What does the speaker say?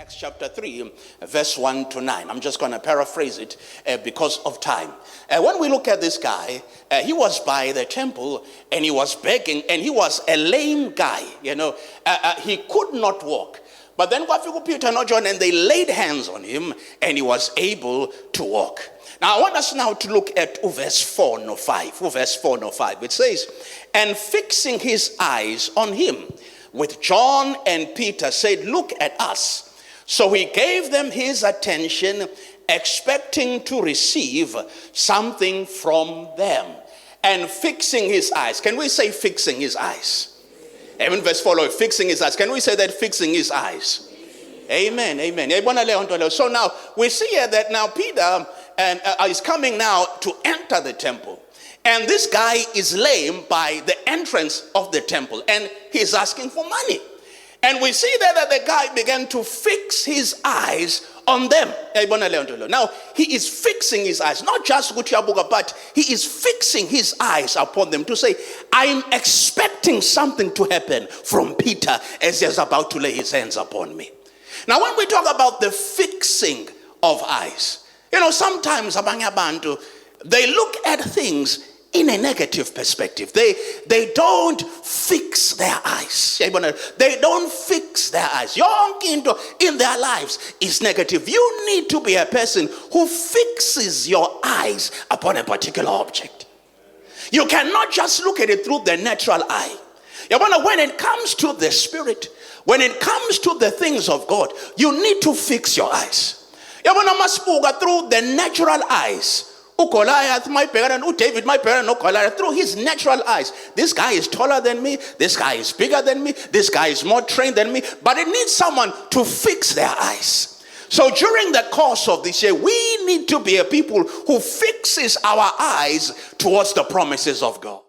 Acts chapter 3, verse 1 to 9. I'm just going to paraphrase it because of time. When we look at this guy, he was by the temple and he was begging, and he was a lame guy. He could not walk. But then Peter and John, and they laid hands on him and he was able to walk. Now I want us now to look at verse 4 no 5. Verse 4 no 5. It says, and fixing his eyes on him, with John and Peter, said, look at us. So he gave them his attention, expecting to receive something from them. And fixing his eyes. Can we say fixing his eyes? Even verse 4, fixing his eyes. Can we say that fixing his eyes? Amen, amen. So now we see here that now Peter is coming now to enter the temple. And this guy is lame by the entrance of the temple. And he's asking for money. And we see there that the guy began to fix his eyes on them. Now, he is fixing his eyes. Not just Gutiabuga, but he is fixing his eyes upon them to say, I'm expecting something to happen from Peter as he's about to lay his hands upon me. Now, when we talk about the fixing of eyes, sometimes abanye abantu, they look at things in a negative perspective. They don't fix their eyes. They don't fix their eyes. In their lives is negative. You need to be a person who fixes your eyes upon a particular object. You cannot just look at it through the natural eye. When it comes to the spirit, when it comes to the things of God, you need to fix your eyes. Through the natural eyes. Goliath, my parent, David, my parent, no Goliath, through his natural eyes. This guy is taller than me. This guy is bigger than me. This guy is more trained than me. But it needs someone to fix their eyes. So during the course of this year, we need to be a people who fixes our eyes towards the promises of God.